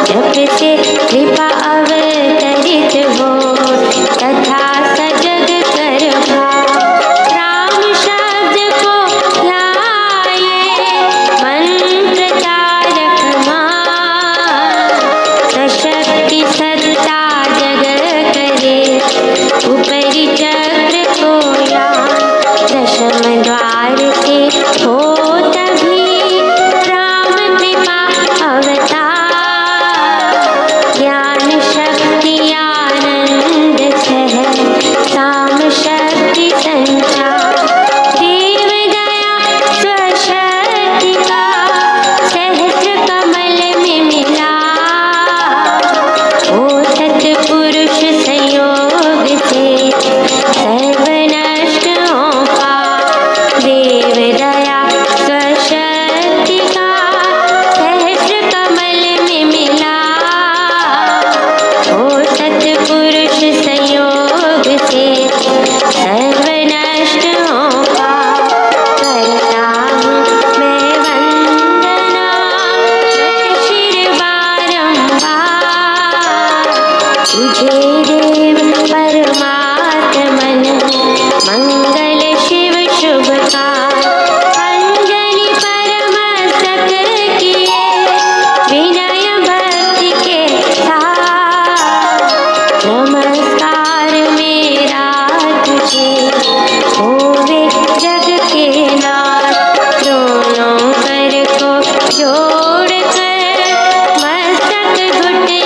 जब से कृपा अवतार तुझे देव परमात्मन मंगल शिव शुभकार। अंजलि परमस्तक किए विनय भक्ति के साथ। नमस्कार मेरा तुझे होवे जग के नाथ। दोनों कर को जोड़ कर मस्तक घुटने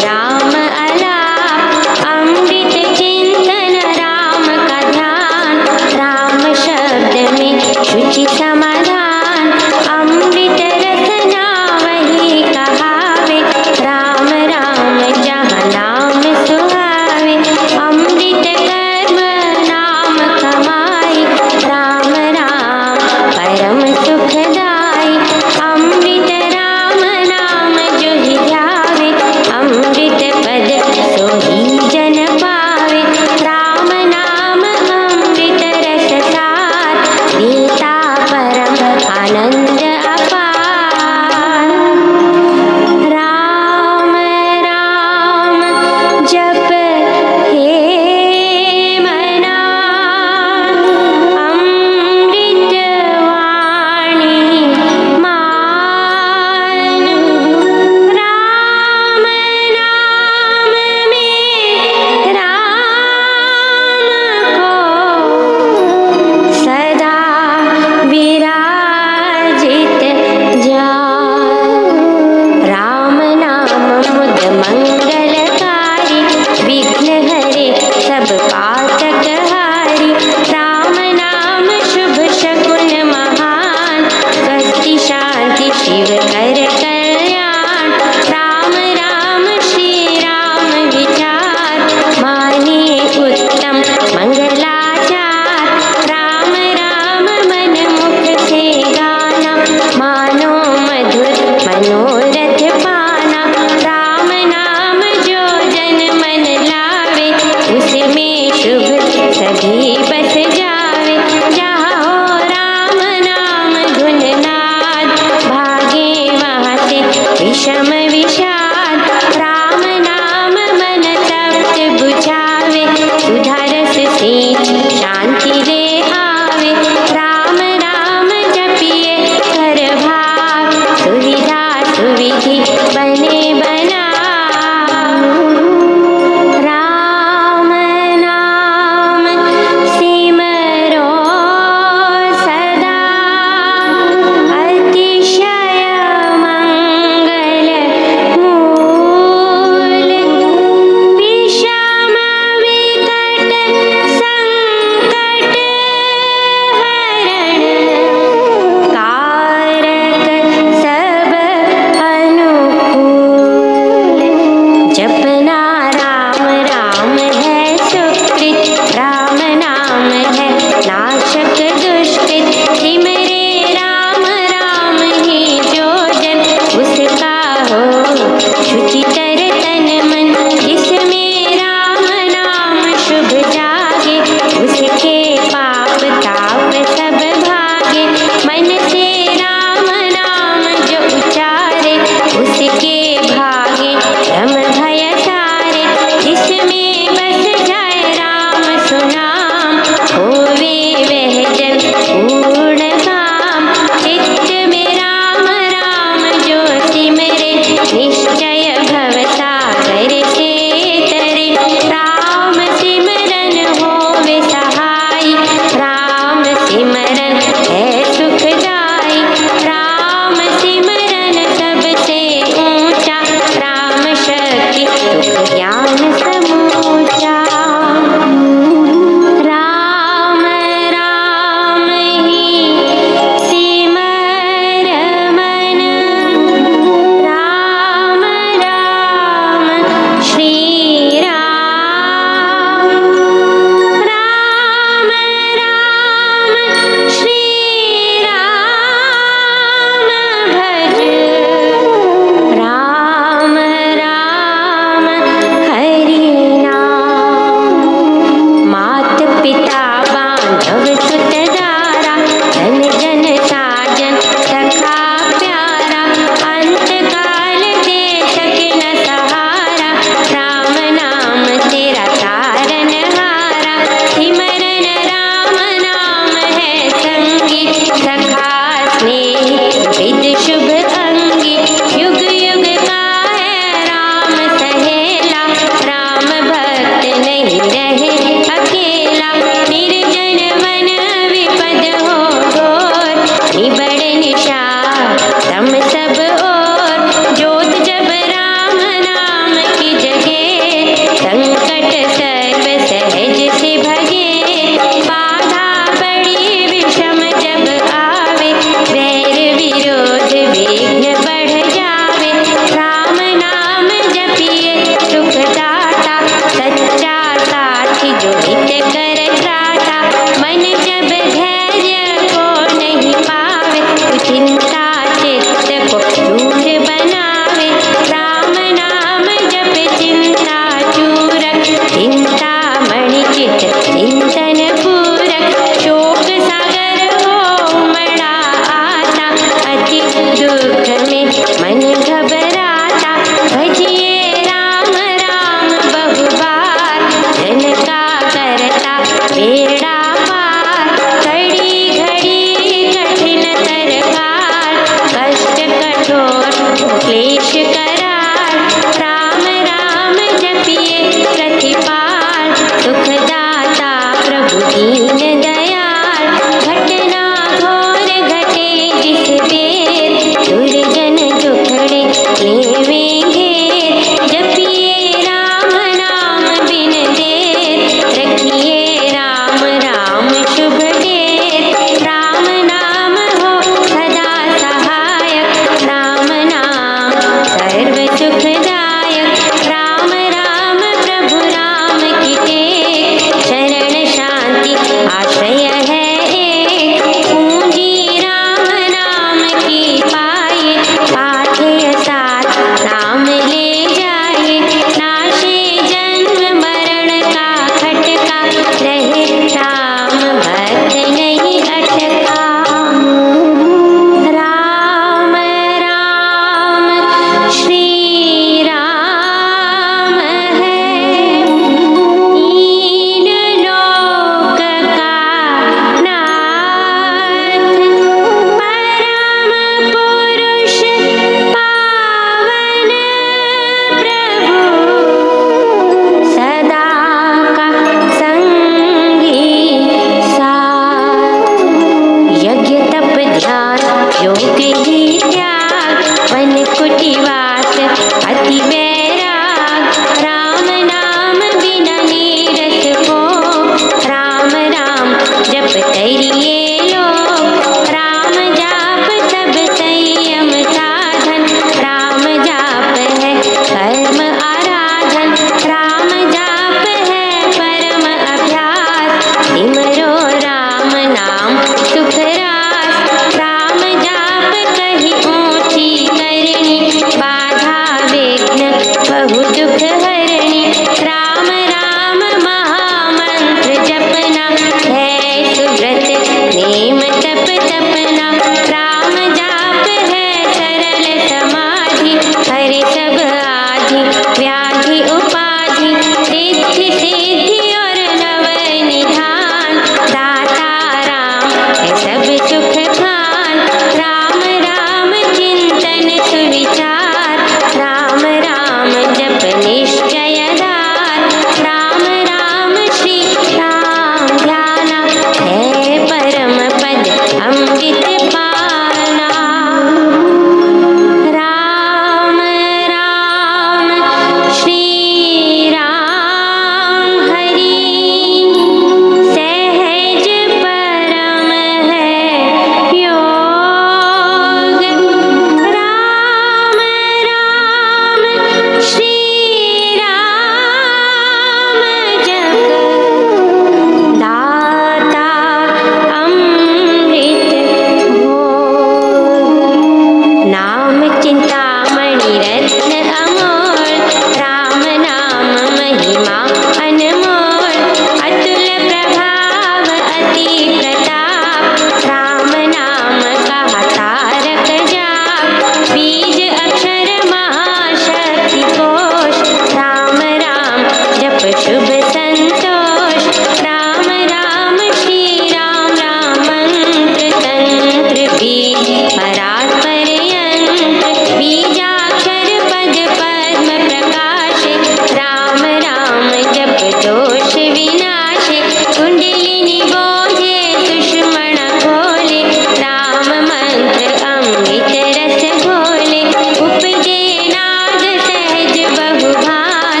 दोष विनाशे, कुंडलिनी बोधे दुश्मन खोले, राम मंत्र अमृत रस घोले, उपजे नाद सहज बहुभान,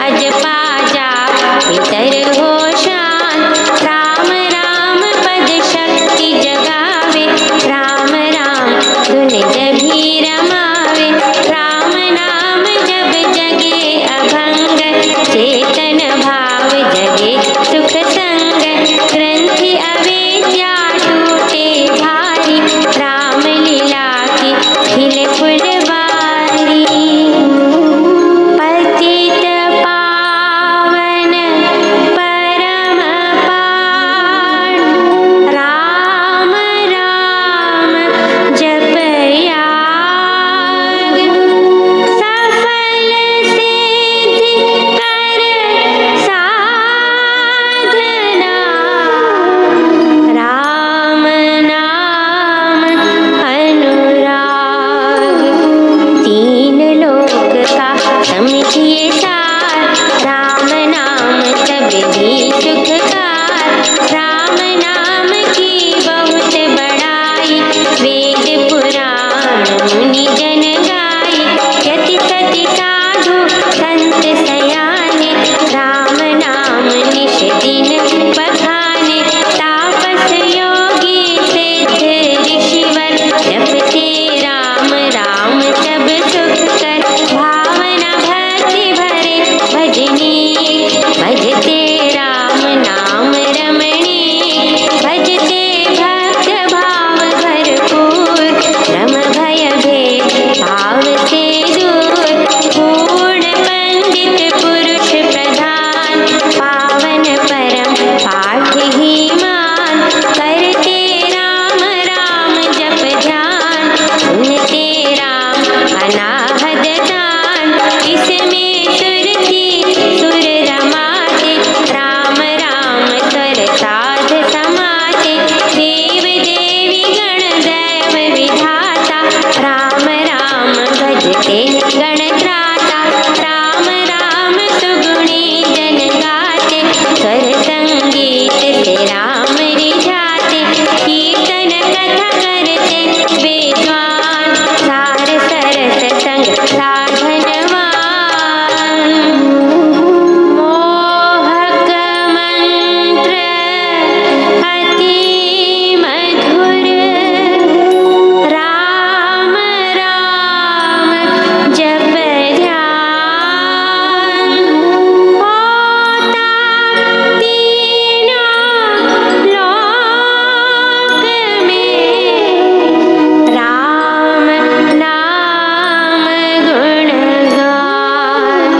अजपा जाप भीतर हो शांत, राम राम पद शक्ति जगावे, राम राम धुन जभी रमावे, राम नाम जब जगे अभंग, चेतन भाव जगे सुख संग, ग्रंथि अवेद्या टूटे भारी, राम लीला की खिले फुलवारी, पतित पावन परम पावन, राम राम जप याग, सफल सिद्धि कर साधना, राम नाम अनुराग, तीन लोक का समझिए सार, राम नाम सब ही सुखकार, राम नाम की बहुत बड़ाई, वेद पुराण मुनि जन गाई, यति सति साधु संत सयाने, राम नाम निश दिन बखाने, तापस योगी सिद्ध ऋषिवर, जपते राम राम सब सुख कर, भावना भक्ति भरे भजनी, भजते राम नाम रमणी, भजते भक्त भाव भरपूर, रम भय भेद भाव से दूर, पूर्ण पंडित पुरुष प्रधान, पावन परम पाठ ही मान, करते राम राम जप ध्यान, सुनते राम अनाहद दान, इसमें सुरति सुर रमाते, राम राम स्वर साध समाते, देव देवी गण दैव विधाता, राम राम भजते गण त्राता, राम राम सुगुणी जन गाते, स्वर संगीत से राम रिझाते, कीर्तन कथा करते विद्वान, सार सरस संग साधनवान, मोहक मंत्र अति मधुर, राम राम जप ध्यान, होता तीनों लोक में, राम नाम गुणगान,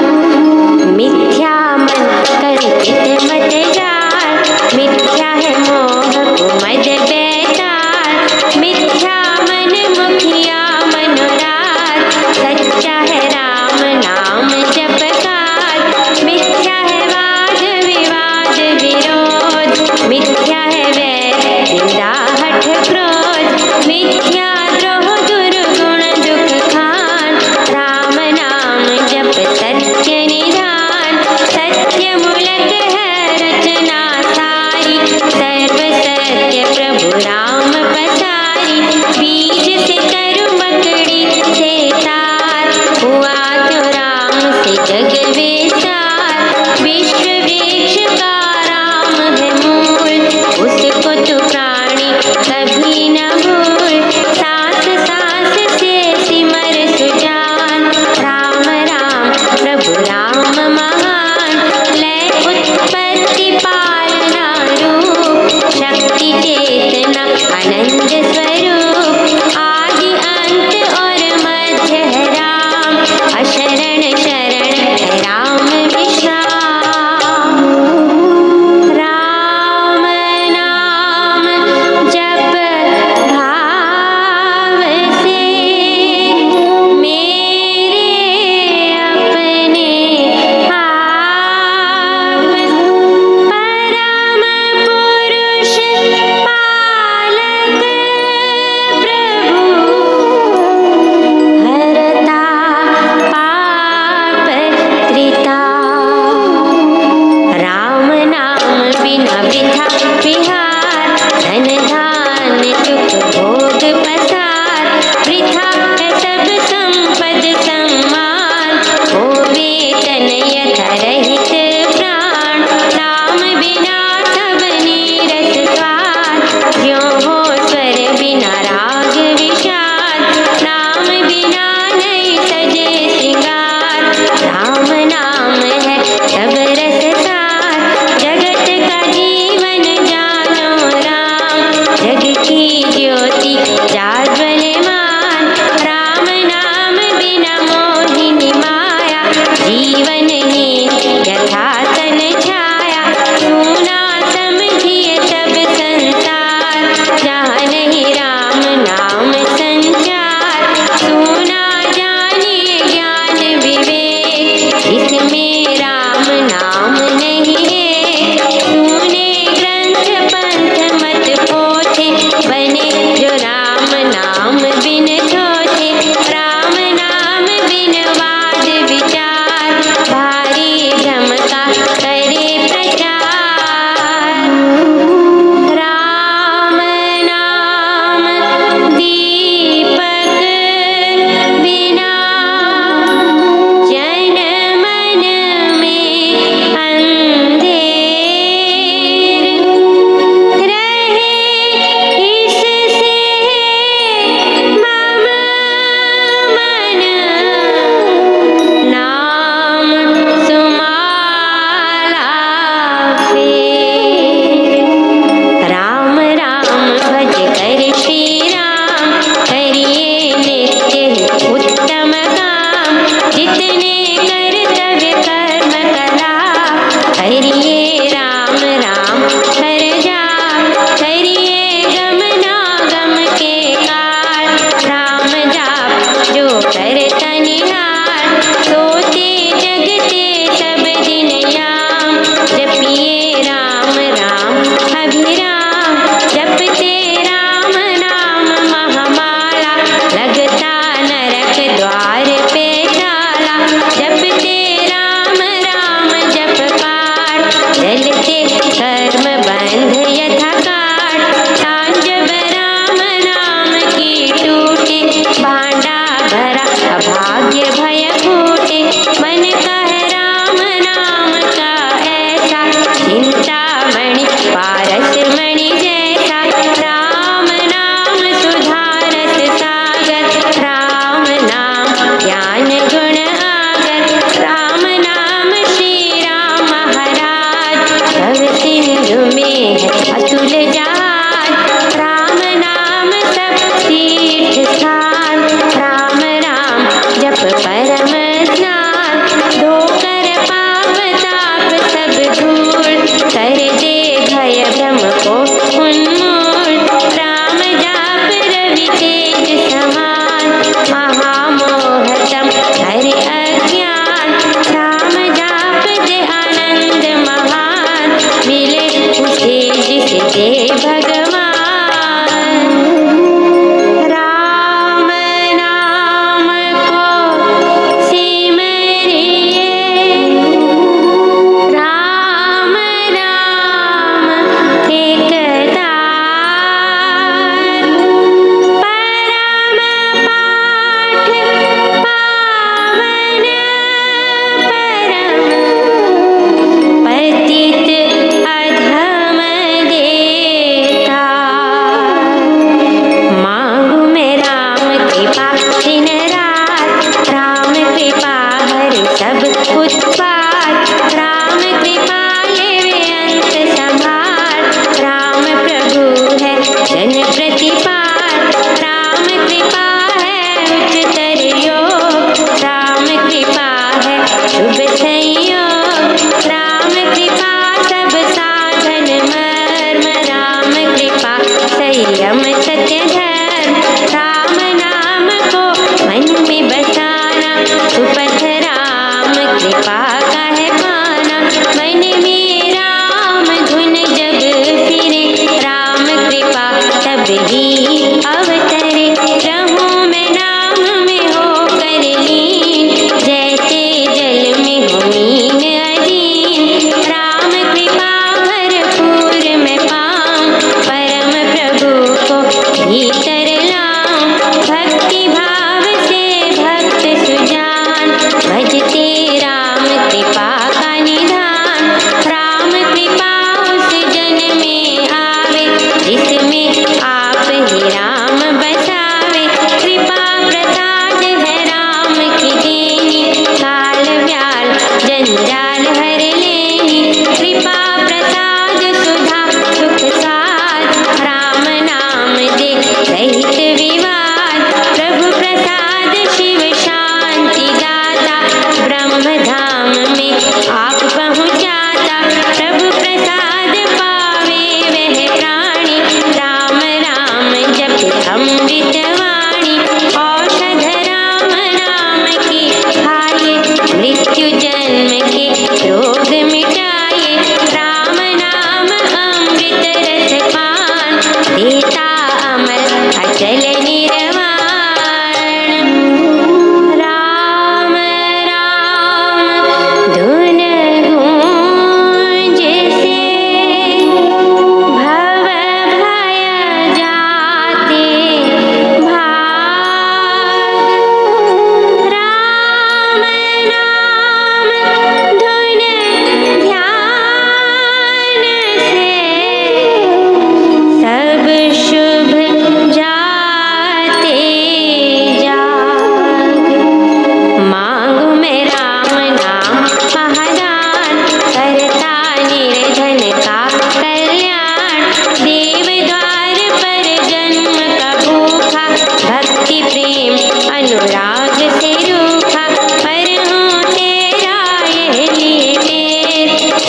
मिथ्या मन कल्पित मत जाल, मिथ्या है मोह कुमद बैताल, मिथ्या मन मुखिया मनोराथ, सच्चा है राम नाम जपकार, मिथ्या है वाद विवाद विरोध, मिथ्या है वैर निंदा हठ क्रोध, मिथ्या द्रोह दुर्गुण दुख खान, राम नाम जप सत्य निधान, सत्य मूलक है रचना सारी, सर्व सत्य प्रभु राम पसारी, बीज से तरु मकड़ी से तार, हुआ तो राम से जग विस्तार, विश्व वृक्ष का राम है मूल, उसको तो प्राणी कभी न भूल, सांस सांस से सिमर सुजान, राम राम प्रभु राम महान, लय उत्पत्ति पालना रूप, शक्ति चेतना आनंद स्वरूप, आदि अंत और मध्य है राम, अशरण शरण है राम विश्राम, छाया, सुना समझिए सब संसार, जहाँ नहीं राम नाम संचार, सुना जानिए ज्ञान विवेक, जिसमें राम नाम नहीं है, सुने ग्रंथ पंथ मत पोथे, बने जो राम नाम बिन सोचे, राम नाम बिन वाद विचार, भारी भ्रम का करे प्रचार, राम नाम दीपक बिना, जन मन में अंधेरा,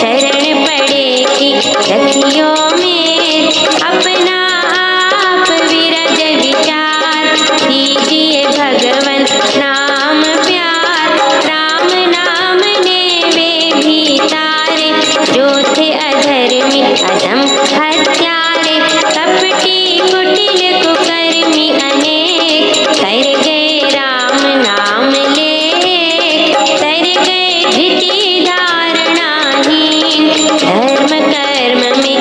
शरण पड़े की सखियों में अपना आप विरज विचार कीजिए भगवन नाम प्यार राम नाम ने वे भी तारे जो थे अधर्मी अधम हत्यारे कपटी कुटिल कुकर्मी अनेक कर गए राम नाम ले कर गए धृति धारणाहीन धर्म कर्म में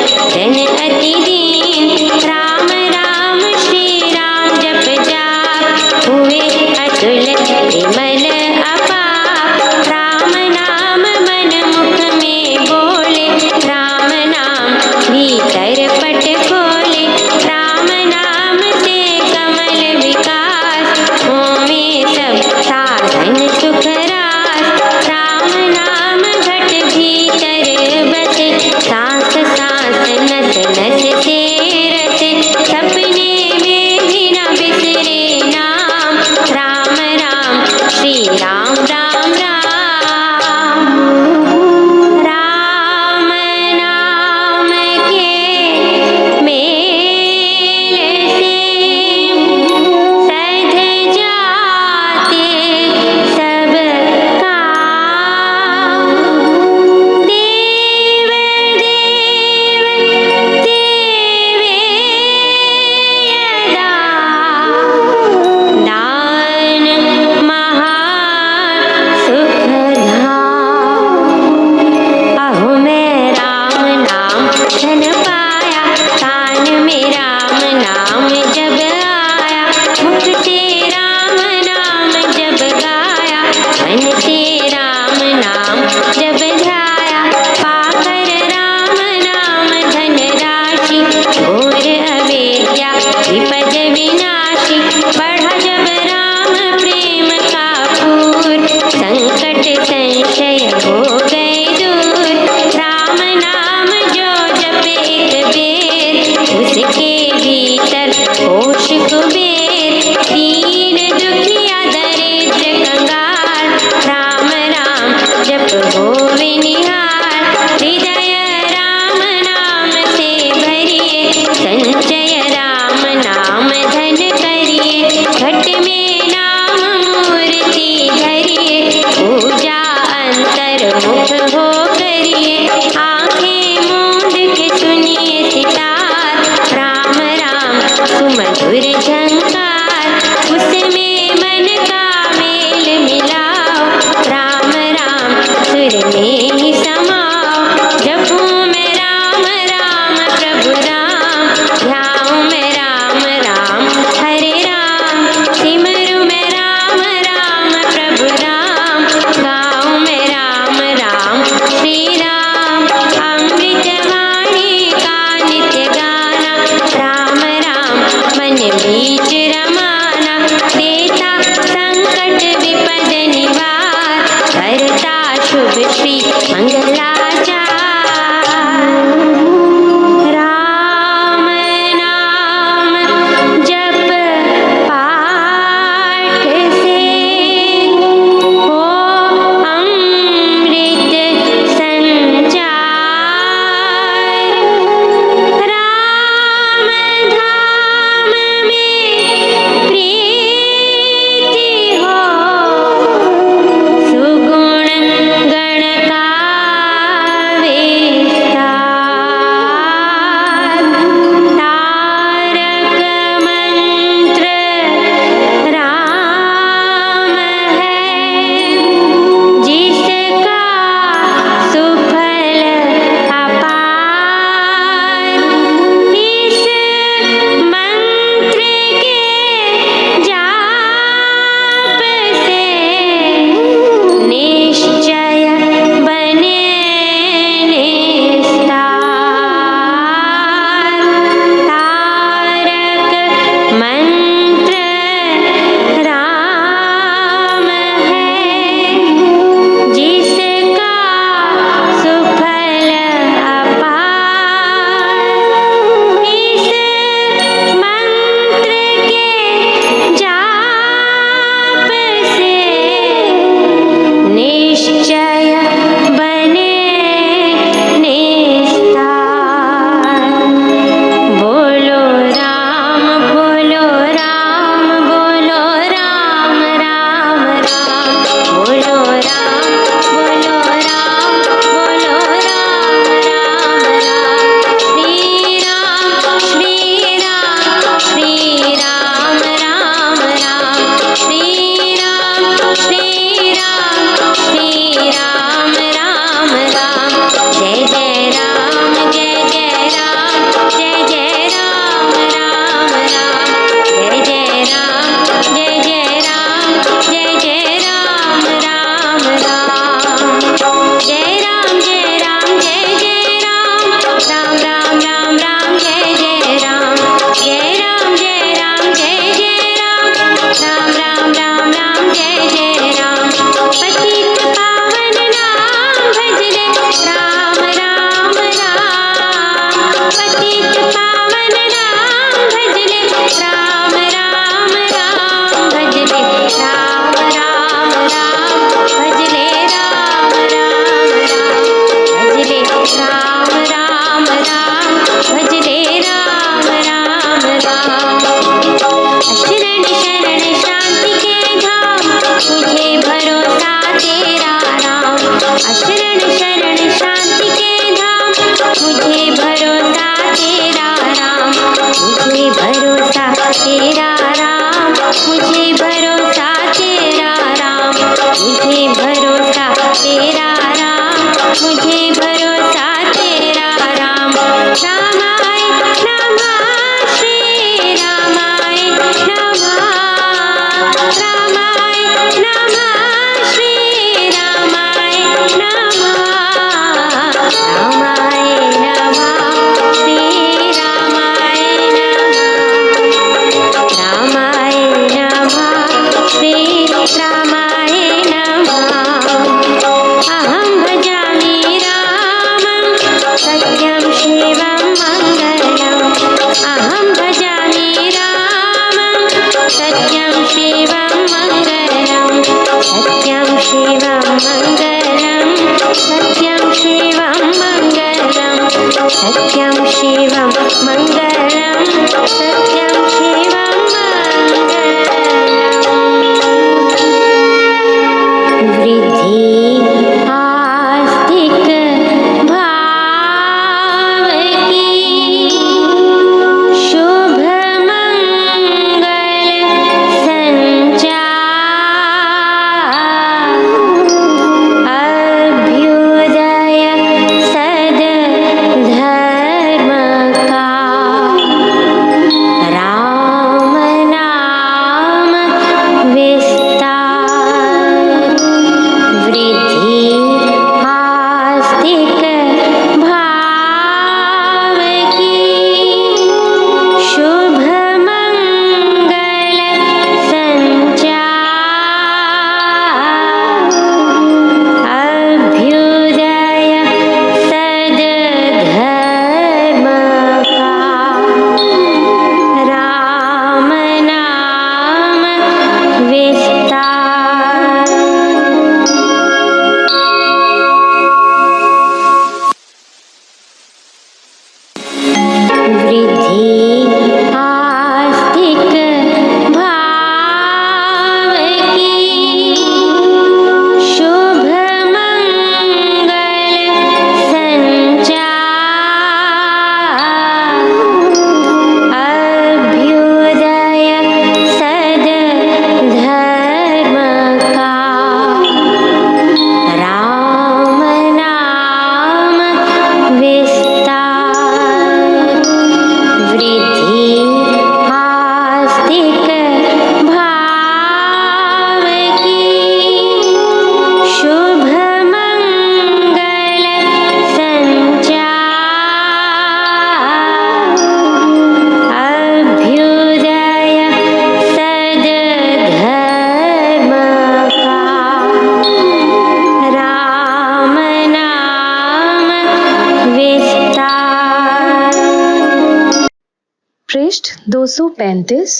पृष्ठ 235,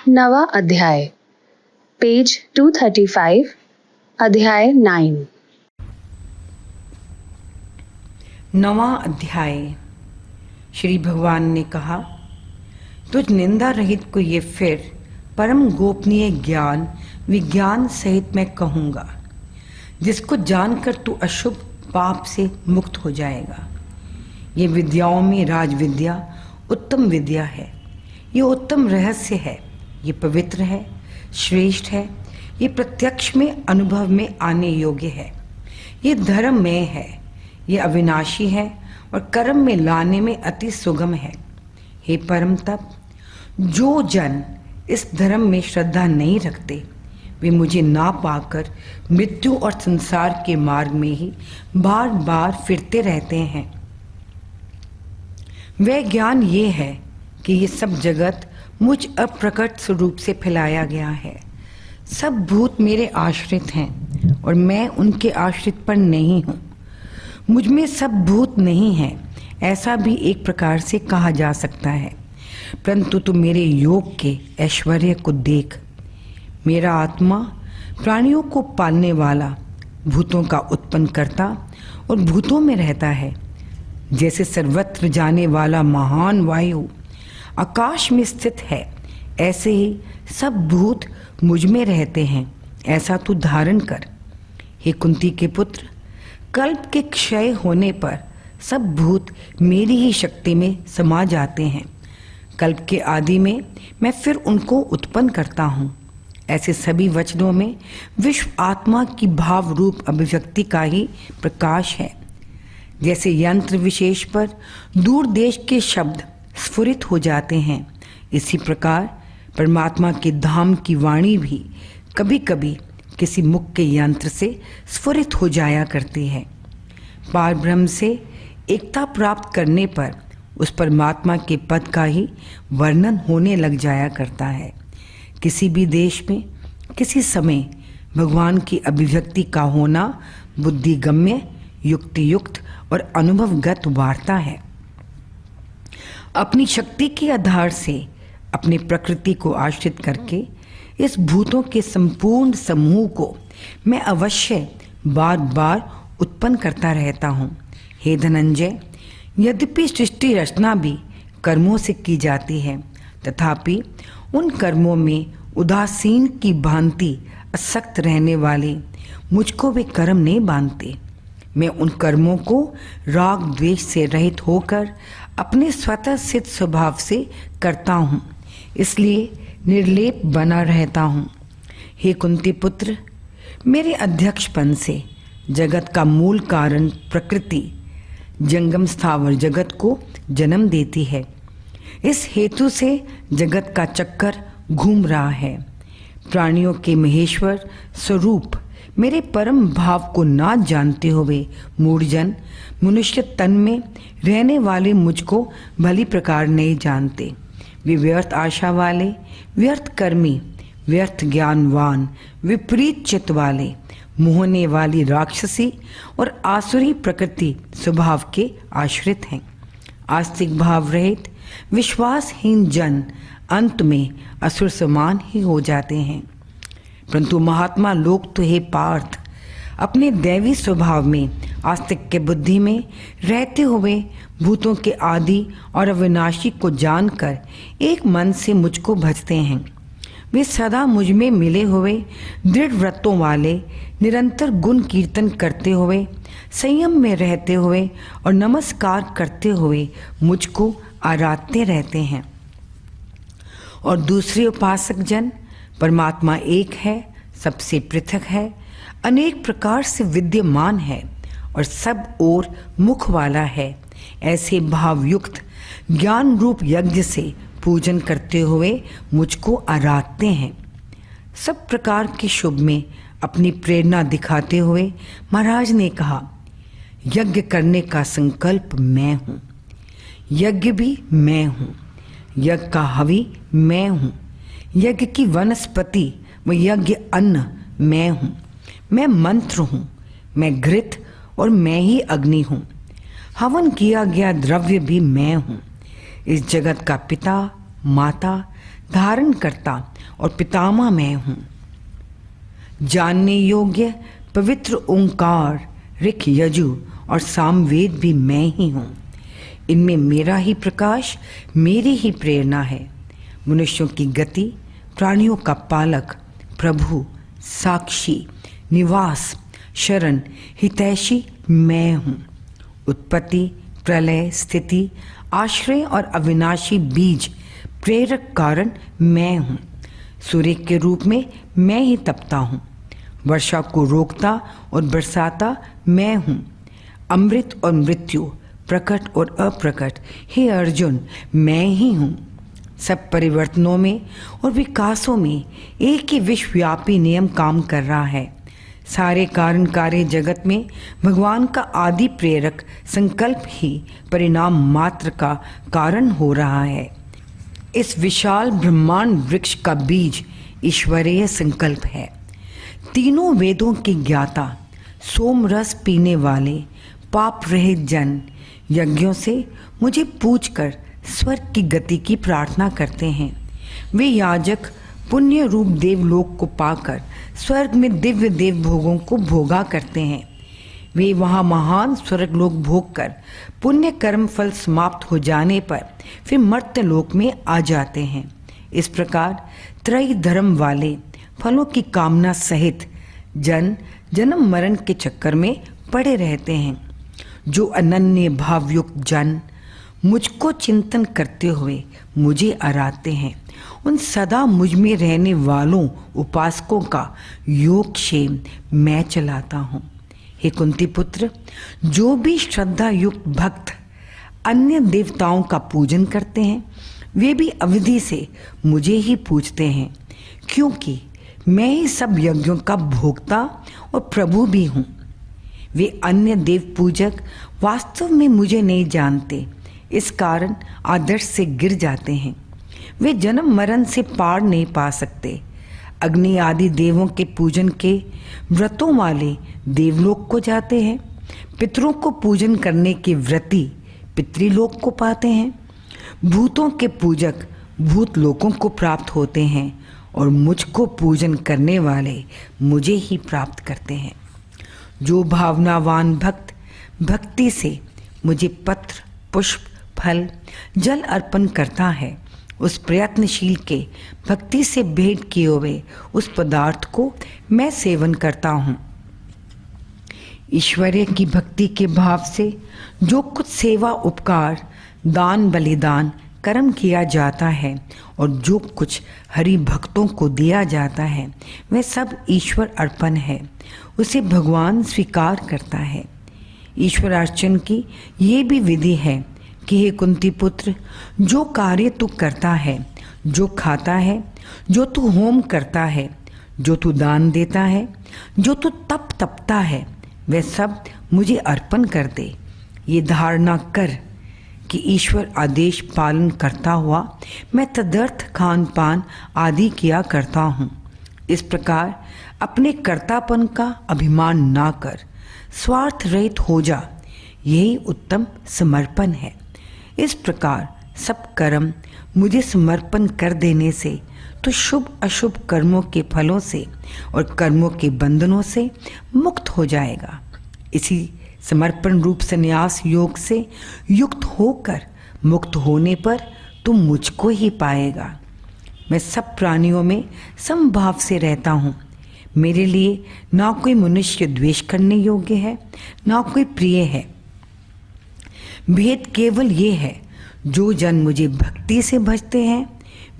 नवा अध्याय, पेज 235, अध्याय 9। नवा अध्याय। श्री भगवान ने कहा, तुझ निंदा रहित को ये फिर परम गोपनीय ज्ञान विज्ञान सहित मैं कहूँगा, जिसको जानकर तू अशुभ पाप से मुक्त हो जाएगा। ये विद्याओं में राज विद्या उत्तम विद्या है, ये उत्तम रहस्य है, ये पवित्र है, श्रेष्ठ है, ये प्रत्यक्ष में अनुभव में आने योग्य है, ये धर्ममय है, ये अविनाशी है और कर्म में लाने में अति सुगम है। हे परम तप, जो जन इस धर्म में श्रद्धा नहीं रखते वे मुझे ना पाकर मृत्यु और संसार के मार्ग में ही बार बार फिरते रहते हैं। वह ज्ञान ये है कि ये सब जगत मुझ अप्रकट स्वरूप से फैलाया गया है। सब भूत मेरे आश्रित हैं और मैं उनके आश्रित पर नहीं हूँ। मुझ में सब भूत नहीं हैं, ऐसा भी एक प्रकार से कहा जा सकता है, परंतु तू मेरे योग के ऐश्वर्य को देख। मेरा आत्मा प्राणियों को पालने वाला, भूतों का उत्पन्न करता और भूतों में रहता है। जैसे सर्वत्र जाने वाला महान वायु आकाश में स्थित है, ऐसे ही सब भूत मुझ में रहते हैं, ऐसा तू धारण कर। हे कुंती के पुत्र, कल्प के क्षय होने पर सब भूत मेरी ही शक्ति में समा जाते हैं। कल्प के आदि में मैं फिर उनको उत्पन्न करता हूँ। ऐसे सभी वचनों में विश्व आत्मा की भाव रूप अभिव्यक्ति का ही प्रकाश है। जैसे यंत्र विशेष पर दूर देश के शब्द स्फुरित हो जाते हैं, इसी प्रकार परमात्मा के धाम की वाणी भी कभी कभी किसी मुख के यंत्र से स्फुरित हो जाया करती है। पार ब्रह्म से एकता प्राप्त करने पर उस परमात्मा के पद का ही वर्णन होने लग जाया करता है। किसी भी देश में किसी समय भगवान की अभिव्यक्ति का होना बुद्धिगम्य, युक्तियुक्त और अनुभवगत वार्ता है। अपनी शक्ति के आधार से अपनी प्रकृति को आश्रित करके इस भूतों के संपूर्ण समूह को मैं अवश्य बार बार उत्पन्न करता रहता हूँ। हे धनंजय, यद्यपि सृष्टि रचना भी कर्मों से की जाती है, तथापि उन कर्मों में उदासीन की भांति असक्त रहने वाले मुझको वे कर्म नहीं बांधते। मैं उन कर्मों को राग द्वेष से रहित होकर अपने स्वतः सिद्ध स्वभाव से करता हूँ, इसलिए निर्लेप बना रहता हूँ। हे कुंती पुत्र, मेरे अध्यक्षपन से जगत का मूल कारण प्रकृति जंगम स्थावर जगत को जन्म देती है। इस हेतु से जगत का चक्कर घूम रहा है। प्राणियों के महेश्वर स्वरूप मेरे परम भाव को ना जानते हुए मूढ़जन मनुष्य तन में रहने वाले मुझको भली प्रकार नहीं जानते। वे व्यर्थ आशा वाले, व्यर्थ कर्मी, व्यर्थ ज्ञानवान, विपरीत चित्त वाले, मोहने वाली राक्षसी और आसुरी प्रकृति स्वभाव के आश्रित हैं। आस्तिक भाव रहित विश्वासहीन जन अंत में असुर समान ही हो जाते हैं। परंतु महात्मा लोग तो हे पार्थ, अपने दैवी स्वभाव में आस्तिक के बुद्धि में रहते हुए भूतों के आदि और अविनाशी को जानकर एक मन से मुझको भजते हैं। वे सदा मुझ में मिले हुए दृढ़ व्रतों वाले, निरंतर गुण कीर्तन करते हुए, संयम में रहते हुए और नमस्कार करते हुए मुझको आराधते रहते हैं। और दूसरे उपासक जन, परमात्मा एक है, सबसे पृथक है, अनेक प्रकार से विद्यमान है और सब ओर मुख वाला है, ऐसे भावयुक्त ज्ञान रूप यज्ञ से पूजन करते हुए मुझको आराधते हैं। सब प्रकार के शुभ में अपनी प्रेरणा दिखाते हुए महाराज ने कहा, यज्ञ करने का संकल्प मैं हूँ, यज्ञ भी मैं हूँ, यज्ञ का हवि मैं हूँ, यज्ञ की वनस्पति व यज्ञ अन्न मैं हूँ, मैं मंत्र हूँ, मैं घृत और मैं ही अग्नि हूँ, हवन किया गया द्रव्य भी मैं हूँ। इस जगत का पिता, माता, धारणकर्ता और पितामह मैं हूँ। जानने योग्य पवित्र ओंकार, ऋक, यजु और सामवेद भी मैं ही हूँ। इनमें मेरा ही प्रकाश, मेरी ही प्रेरणा है। मनुष्यों की गति, प्राणियों का पालक, प्रभु, साक्षी, निवास, शरण, हितैषी मैं हूँ। उत्पत्ति, प्रलय, स्थिति, आश्रय और अविनाशी बीज, प्रेरक कारण मैं हूँ। सूर्य के रूप में मैं ही तपता हूँ। वर्षा को रोकता और बरसाता मैं हूँ। अमृत और मृत्यु, प्रकट और अप्रकट, हे अर्जुन, मैं ही हूँ। सब परिवर्तनों में और विकासों में एक ही विश्वव्यापी नियम काम कर रहा है। सारे कारण कार्य जगत में भगवान का आदि प्रेरक संकल्प ही परिणाम मात्र का कारण हो रहा है। इस विशाल ब्रह्मांड वृक्ष का बीज ईश्वरीय संकल्प है। तीनों वेदों के ज्ञाता, सोम रस पीने वाले, पाप रहित जन यज्ञों से मुझे पूछकर स्वर्ग की गति की प्रार्थना करते हैं। वे याजक पुण्य रूप देवलोक को पाकर स्वर्ग में दिव्य देव भोगों को भोगा करते हैं। वे वहाँ महान स्वर्गलोक भोग कर पुण्य कर्म फल समाप्त हो जाने पर फिर मर्त्य लोक में आ जाते हैं। इस प्रकार त्रय धर्म वाले फलों की कामना सहित जन्म मरण के चक्कर में पड़े रहते हैं। जो अनन्य भावयुक्त जन मुझको चिंतन करते हुए मुझे आराधते हैं, उन सदा मुझ में रहने वालों उपासकों का योगक्षेम मैं चलाता हूँ। हे कुंती पुत्र, जो भी श्रद्धा युक्त भक्त अन्य देवताओं का पूजन करते हैं, वे भी अवधि से मुझे ही पूजते हैं, क्योंकि मैं ही सब यज्ञों का भोक्ता और प्रभु भी हूँ। वे अन्य देव पूजक वास्तव में मुझे नहीं जानते, इस कारण आदर्श से गिर जाते हैं। वे जन्म मरण से पार नहीं पा सकते। अग्नि आदि देवों के पूजन के व्रतों वाले देवलोक को जाते हैं। पितरों को पूजन करने के व्रती पितृलोक को पाते हैं। भूतों के पूजक भूत लोकों को प्राप्त होते हैं और मुझको पूजन करने वाले मुझे ही प्राप्त करते हैं। जो भावनावान भक्त भक्ति से मुझे पत्र, पुष्प, फल, जल अर्पण करता है, उस प्रयत्नशील के भक्ति से भेंट किए हुए उस पदार्थ को मैं सेवन करता हूँ। ईश्वरीय की भक्ति के भाव से जो कुछ सेवा, उपकार, दान, बलिदान, कर्म किया जाता है और जो कुछ हरि भक्तों को दिया जाता है, वह सब ईश्वर अर्पण है। उसे भगवान स्वीकार करता है। ईश्वर अर्चन की ये भी विधि है कि हे कुंती पुत्र, जो कार्य तू करता है, जो खाता है, जो तू होम करता है, जो तू दान देता है, जो तू तप तपता है, वह सब मुझे अर्पण कर दे। ये धारणा कर कि ईश्वर आदेश पालन करता हुआ मैं तदर्थ खान पान आदि किया करता हूँ। इस प्रकार अपने कर्तापन का अभिमान ना कर, स्वार्थ रहित हो जा। यही उत्तम समर्पण है। इस प्रकार सब कर्म मुझे समर्पण कर देने से तो शुभ अशुभ कर्मों के फलों से और कर्मों के बंधनों से मुक्त हो जाएगा। इसी समर्पण रूप संन्यास योग से युक्त होकर मुक्त होने पर तुम मुझको ही पाएगा। मैं सब प्राणियों में समभाव से रहता हूँ। मेरे लिए ना कोई मनुष्य द्वेष करने योग्य है, ना कोई प्रिय है। भेद केवल ये है, जो जन मुझे भक्ति से भजते हैं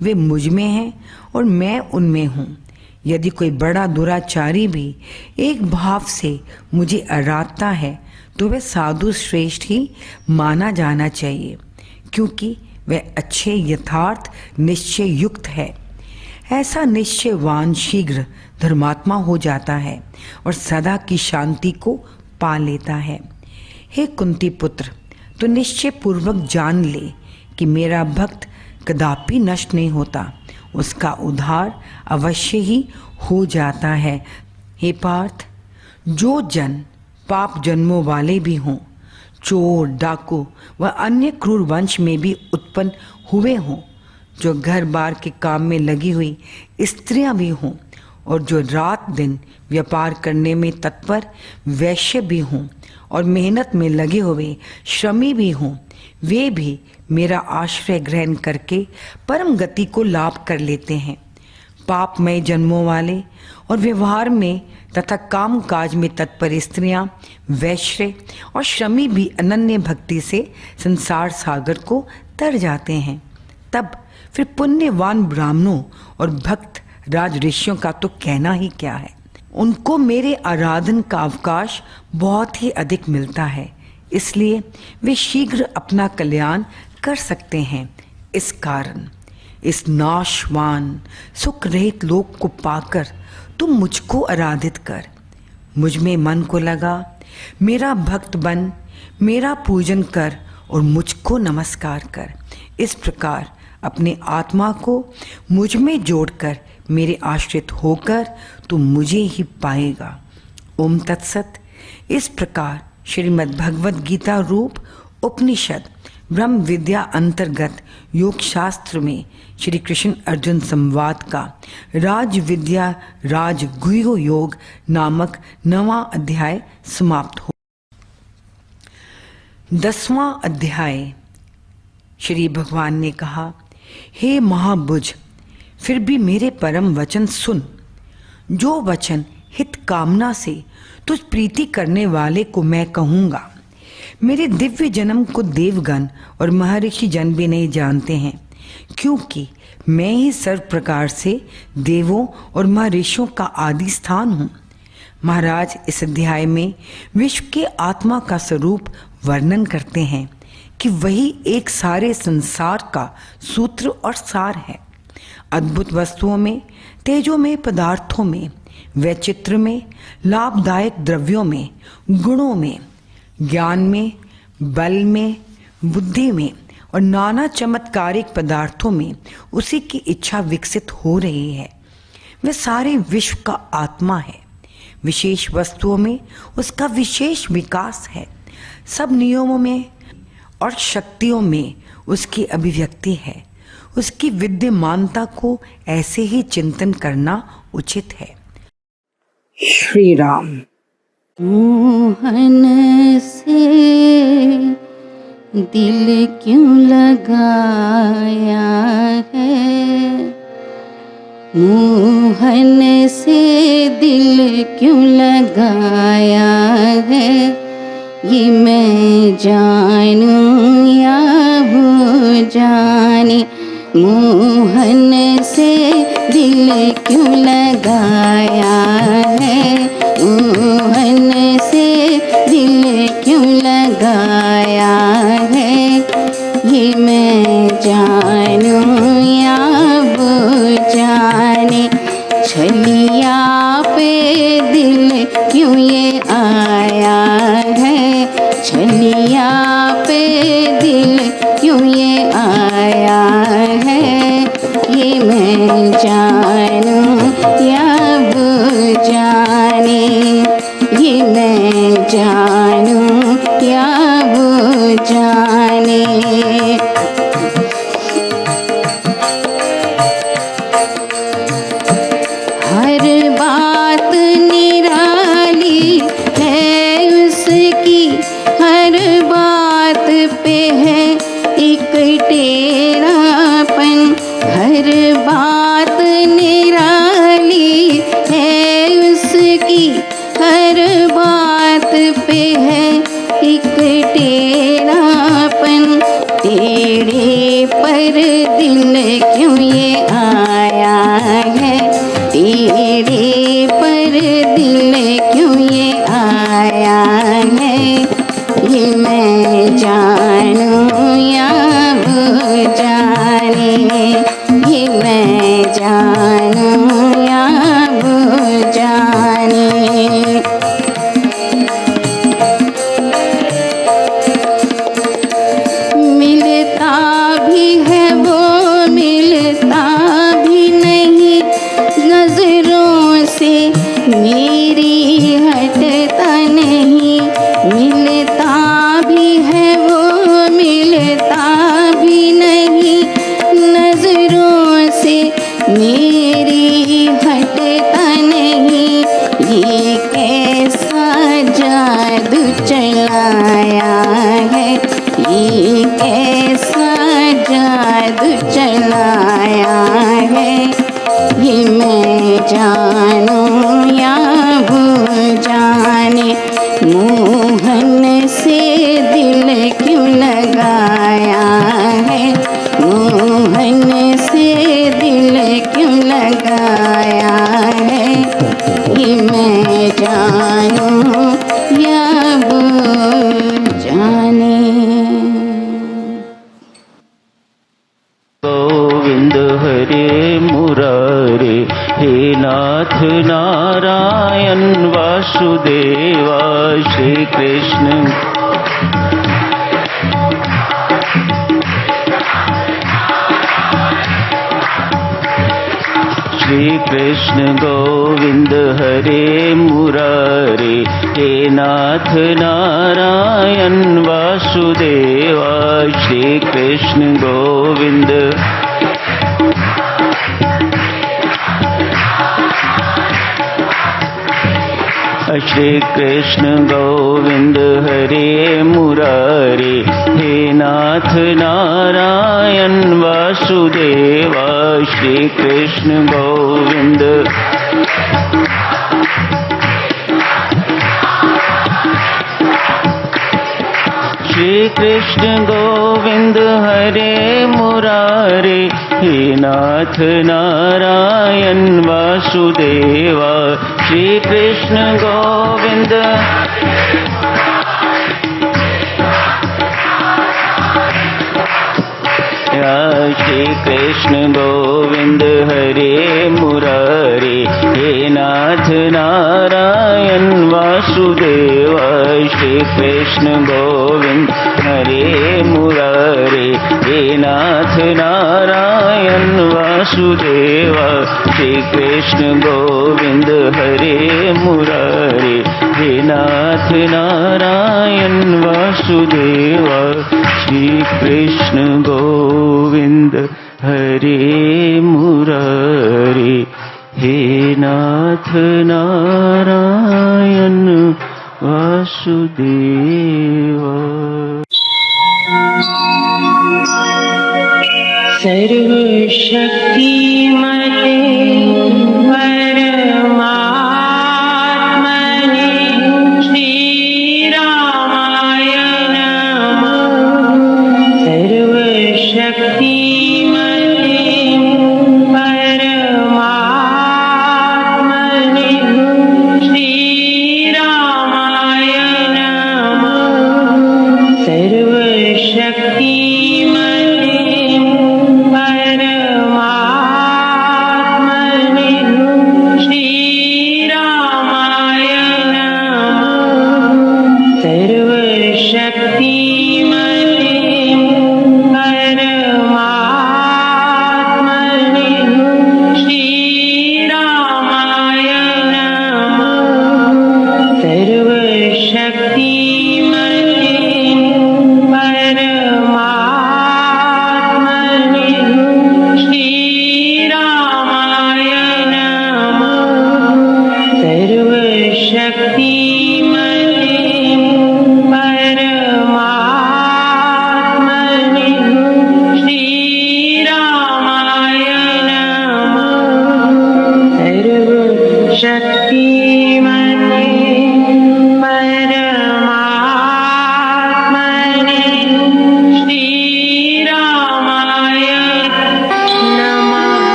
वे मुझ में हैं और मैं उनमें हूँ। यदि कोई बड़ा दुराचारी भी एक भाव से मुझे आराधता है तो वह साधु श्रेष्ठ ही माना जाना चाहिए, क्योंकि वह अच्छे यथार्थ निश्चय युक्त है। ऐसा निश्चयवान शीघ्र धर्मात्मा हो जाता है और सदा की शांति को पा लेता है। हे कुंती पुत्र, तो निश्चय पूर्वक जान ले कि मेरा भक्त कदापि नष्ट नहीं होता, उसका उद्धार अवश्य ही हो जाता है। हे पार्थ, जो जन पाप जन्मों वाले भी हों, चोर, डाकू व अन्य क्रूर वंश में भी उत्पन्न हुए हों, जो घर बार के काम में लगी हुई स्त्रियां भी हों और जो रात दिन व्यापार करने में तत्पर वैश्य भी हों और मेहनत में लगे हुए श्रमी भी हों, वे भी मेरा आश्रय ग्रहण करके परम गति को लाभ कर लेते हैं। पापमय जन्मों वाले और व्यवहार में तथा काम काज में तत्पर स्त्रियां, वैश्य और श्रमी भी अनन्य भक्ति से संसार सागर को तर जाते हैं। तब फिर पुण्यवान ब्राह्मणों और भक्त राज ऋषियों का तो कहना ही क्या है। उनको मेरे आराधन का अवकाश बहुत ही अधिक मिलता है, इसलिए वे शीघ्र अपना कल्याण कर सकते हैं। इस कारण इस नाशवान सुख रहित लोक को पाकर तुम मुझको आराधित कर, मुझ में मन को लगा, मेरा भक्त बन, मेरा पूजन कर और मुझको नमस्कार कर। इस प्रकार अपने आत्मा को मुझ में जोड़कर मेरे आश्रित होकर तू मुझे ही पाएगा। ओम तत्सत। इस प्रकार श्रीमद् भगवद गीता रूप उपनिषद ब्रह्म विद्या अंतर्गत योग शास्त्र में श्री कृष्ण अर्जुन संवाद का राज विद्या राज गुह्य योग नामक 9वां अध्याय समाप्त हो। 10वां अध्याय। श्री भगवान ने कहा, हे महाभुज, फिर भी मेरे परम वचन सुन। जो वचन हित कामना से तुझ प्रीति करने वाले को मैं कहूँगा। मेरे दिव्य जन्म को देवगण और महर्षि जन भी नहीं जानते हैं, क्योंकि मैं ही सर्व प्रकार से देवों और महर्षियों का आदि स्थान हूँ। महाराज, इस अध्याय में विश्व के आत्मा का स्वरूप वर्णन करते हैं कि वही एक सारे संसार का सूत्र और सार है। अद्भुत वस्तुओं में, तेजोमय पदार्थों में, वैचित्र में, लाभदायक द्रव्यों में, गुणों में, ज्ञान में, बल में, बुद्धि में और नाना चमत्कारिक पदार्थों में उसी की इच्छा विकसित हो रही है। वह सारे विश्व का आत्मा है। विशेष वस्तुओं में उसका विशेष विकास है। सब नियमों में और शक्तियों में उसकी अभिव्यक्ति है। उसकी विद्यमानता को ऐसे ही चिंतन करना उचित है। श्री राम। मोहन से दिल क्यों लगाया है, मोहन से दिल क्यों लगाया है, ये मैं जानूं या वो जाने। मोहन से दिल क्यों लगाया है, मोहन से दिल क्यों लगाया है, ये मैं जानूं या वो जाने। छलिया पे दिल क्यों ये आया है, छलिया पे दिल क्यों ये आया है, ये मैं जानूं या वो जाने, ये मैं जानूं या वो जाने। हर बात निराली है उसकी, हर बात पे है एक टेढ़ापन। हर बात निराली है उसकी, हर बात पे है एक टेढ़ापन। टेढ़े पर दिल क्यों ये आया है, टेढ़े पर दिल क्यों ये आया है, ये मैं जानूं ये कैसा जादू चलाया है, ये मैं जानूं या भूल जाने, मोहन से दिल क्यों लगाया है, मोहन से दिल क्यों लगाया है, ये मैं जानूं या भूल जाने। गोविंद हरे मुरारे, हे नाथ नारायण वासुदेवा, श्री कृष्ण श्री कृष्ण गोविंद हरे मुरारे, हे नाथ नारायण वासुदेवा, श्री कृष्ण गोविंद श्री कृष्ण गोविंद हरे मुरारे, हे नाथ नारायण वासुदेवा, श्री कृष्ण गोविंद श्री कृष्ण गोविंद हरे मुरारे, हे नाथ नारायण वासुदेवा, श्री कृष्ण गोविंद श्री कृष्ण गोविंद हरे मुरारे, हे नाथ नारायण वासुदेवा, श्री कृष्ण गोविंद हरे मुरारे, हे नाथ नारायण वासुदेवा, श्री कृष्ण गोविंद हरे मुरारे, हे नाथ नारायण वासुदेवा, श्री कृष्ण गोविंद हरे मुरारे, हे नाथ नारायण वासुदेवा। सर्वशक्तिमते परमात्मने श्रीरामाय नमः। सर्वशक्ति